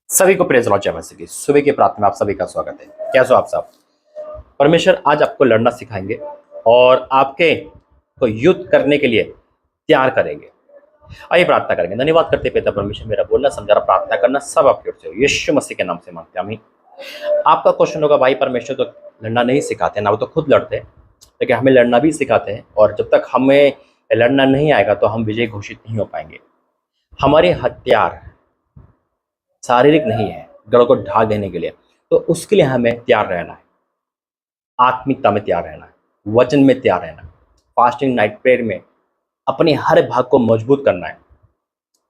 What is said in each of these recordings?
सभी को praise Lord जय मसीह की सुबह की प्रार्थना में आप सभी का स्वागत है। कैसे हो आप सब? परमेश्वर आज आपको लड़ना सिखाएंगे और आपके को युद्ध करने के लिए तैयार करेंगे। आइए प्रार्थना करेंगे। धन्यवाद करते पिता परमेश्वर, मेरा बोलना समझाना प्रार्थना करना सब आपकी ओर से हो, यीशु मसीह के नाम से मांगते हैं, आमीन। आपका क्वेश्चन होगा, भाई परमेश्वर तो लड़ना नहीं सिखाते ना, वो तो खुद लड़ते हैं, लेकिन हमें लड़ना भी सिखाते हैं। और जब तक हमें लड़ना नहीं आएगा तो हम विजय घोषित नहीं हो पाएंगे। हमारे हथियार शारीरिक नहीं है गढ़ को ढा देने के लिए, तो उसके लिए हमें तैयार रहना है। आत्मिकता में तैयार रहना है, वचन में तैयार रहना है, फास्टिंग नाइट प्रेयर में अपने हर भाग को मजबूत करना है।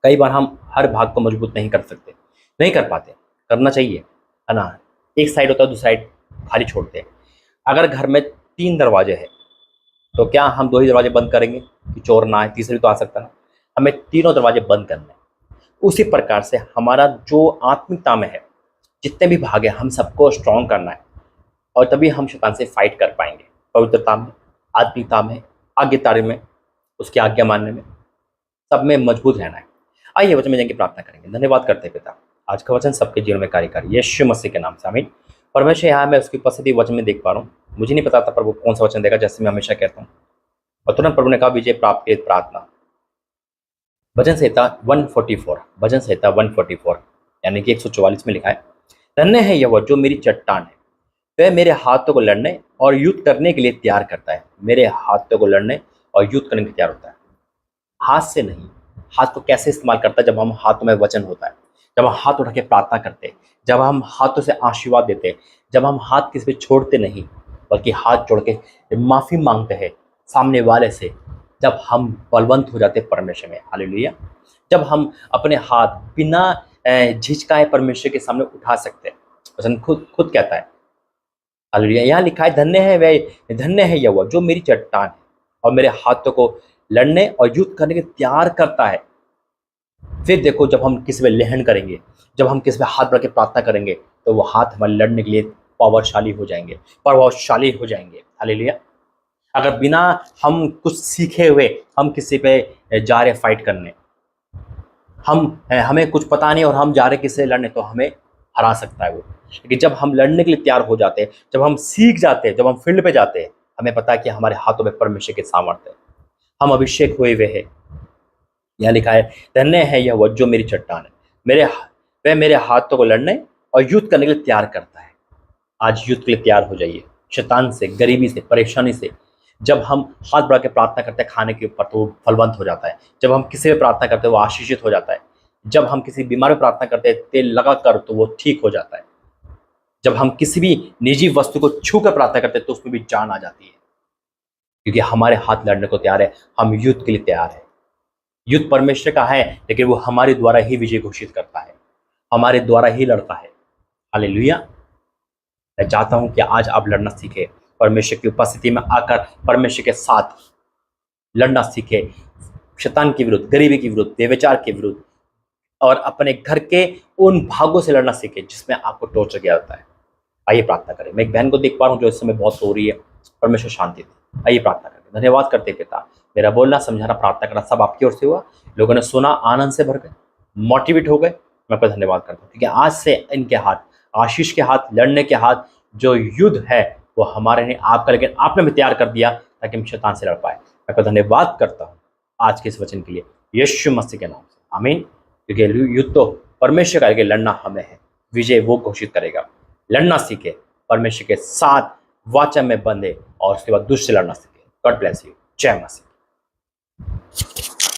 कई बार हम हर भाग को मजबूत नहीं कर सकते, नहीं कर पाते, करना चाहिए, है ना। एक साइड होता है, दूसरी साइड खाली छोड़ते हैं। अगर घर में 3 दरवाजे हैं तो क्या हम 2 ही दरवाजे बंद करेंगे कि चोर ना आए? तीसरे तो आ सकता है। हमें तीनों दरवाजे बंद करने हैं। उसी प्रकार से हमारा जो आत्मिकता में है, जितने भी भाग है, हम सबको स्ट्रॉन्ग करना है और तभी हम शैतान से फाइट कर पाएंगे। पवित्रता में, आत्मिकता में, आज्ञाकारी में, उसकी आज्ञा मानने में, सब में मजबूत रहना है। आइए वचन में जाएंगे, प्रार्थना करेंगे। धन्यवाद करते हैं पिता, आज का वचन सबके जीवन में कार्यकारी यीशु मसीह के नाम से, आमीन। परमेश्वर, यहाँ मैं उसकी उपस्थिति वचन में देख पा रहा हूँ। मुझे नहीं पता था प्रभु कौन सा वचन देगा, जैसे मैं हमेशा कहता हूँ। और तुरंत प्रभु ने कहा, विजय प्राप्त की प्रार्थना। भजन संहिता 144, भजन संहिता 144 यानी कि 144 में लिखा है, धन्य है यह जो मेरी चट्टान है, वह मेरे हाथों को लड़ने और युद्ध करने के लिए तैयार करता है। मेरे हाथों को लड़ने और युद्ध करने के लिए तैयार होता है। हाथ से नहीं। हाथ को कैसे इस्तेमाल करता है? जब हम हाथों में वचन होता है, जब हम हाथ उठा के प्रार्थना करते हैं, जब हम हाथों से आशीर्वाद देते हैं, जब हम हाथ किसी पे छोड़ते नहीं बल्कि हाथ जोड़ के माफी मांगते हैं सामने वाले से, जब हम बलवंत हो जाते हैं परमेश्वर में, हालेलुया। जब हम अपने हाथ बिना झिझकाए परमेश्वर के सामने उठा सकते हैं। वचन खुद कहता है, हालेलुया। यहाँ लिखा है, धन्य है यह जो मेरी चट्टान है और मेरे हाथों को लड़ने और युद्ध करने के तैयार करता है। फिर देखो, जब हम किसी पे लेहन करेंगे, जब हम किसी पे हाथ बढ़ा के प्रार्थना करेंगे, तो वो हाथ हमारे लड़ने के लिए पावरशाली हो जाएंगे, प्रभावशाली हो जाएंगे, हालेलुया। अगर बिना हम कुछ सीखे हुए हम किसी पे जा रहे फाइट करने, हमें कुछ पता नहीं और हम जा रहे किसी से लड़ने, तो हमें हरा सकता है वो। लेकिन जब हम लड़ने के लिए तैयार हो जाते हैं, जब हम सीख जाते हैं, जब हम फील्ड पे जाते हैं, हमें पता है कि हमारे हाथों में परमेश्वर के सामर्थ्य है, हम अभिषेक हुए हुए हैं। यहाँ लिखा है, धन्य है यह वो जो मेरी चट्टान है, वह मेरे हाथों को लड़ने और युद्ध करने के लिए तैयार करता है। आज युद्ध के लिए तैयार हो जाइए, शैतान से, गरीबी से, परेशानी से। जब हम हाथ बढ़ा के प्रार्थना करते हैं खाने के ऊपर, तो वो फलवंत हो जाता है। जब हम किसी पे प्रार्थना करते हैं, वो आशीषित हो जाता है। जब हम किसी बीमार पे प्रार्थना करते हैं तेल लगा कर, तो वो ठीक हो जाता है। जब हम किसी भी निजी वस्तु को छू कर प्रार्थना करते हैं, तो उसमें भी जान आ जाती है, क्योंकि हमारे हाथ लड़ने को तैयार है। हम युद्ध के लिए तैयार है। युद्ध परमेश्वर का है, लेकिन वो हमारे द्वारा ही विजय घोषित करता है, हमारे द्वारा ही लड़ता है, हालेलुया। मैं चाहता हूं कि आज आप लड़ना सीखे, परमेश्वर की उपस्थिति में आकर परमेश्वर के साथ लड़ना सीखे। शैतान के विरुद्ध, गरीबी के विरुद्ध, व्यभिचार के विरुद्ध, और अपने घर के उन भागों से लड़ना सीखे जिसमें आपको टॉर्चर किया जाता है। आइए प्रार्थना करें। मैं एक बहन को देख पा रहा हूँ जो इस समय बहुत सो रही है, परमेश्वर शांति दे। आइए प्रार्थना करें। धन्यवाद करते पिता, मेरा बोलना समझाना प्रार्थना करना सब आपकी ओर से हुआ। लोगों ने सुना, आनंद से भर गए, मोटिवेट हो गए। मैं आपका धन्यवाद करता हूँ, क्योंकि आज से इनके हाथ, आशीष के हाथ, लड़ने के हाथ, जो युद्ध है वो हमारे नहीं आपका, लेकिन आपने भी तैयार कर दिया ताकि हम शैतान से लड़ पाए। मैं आपका धन्यवाद करता हूँ आज के इस वचन के लिए, यीशु मसीह के नाम से, आमीन। क्योंकि युद्ध तो परमेश्वर का, लड़ना हमें है, विजय वो घोषित करेगा। लड़ना सीखे, परमेश्वर के साथ वाचा में बंधे और उसके बाद दुष्ट से लड़ना सीखे। God bless you. जय मसीह।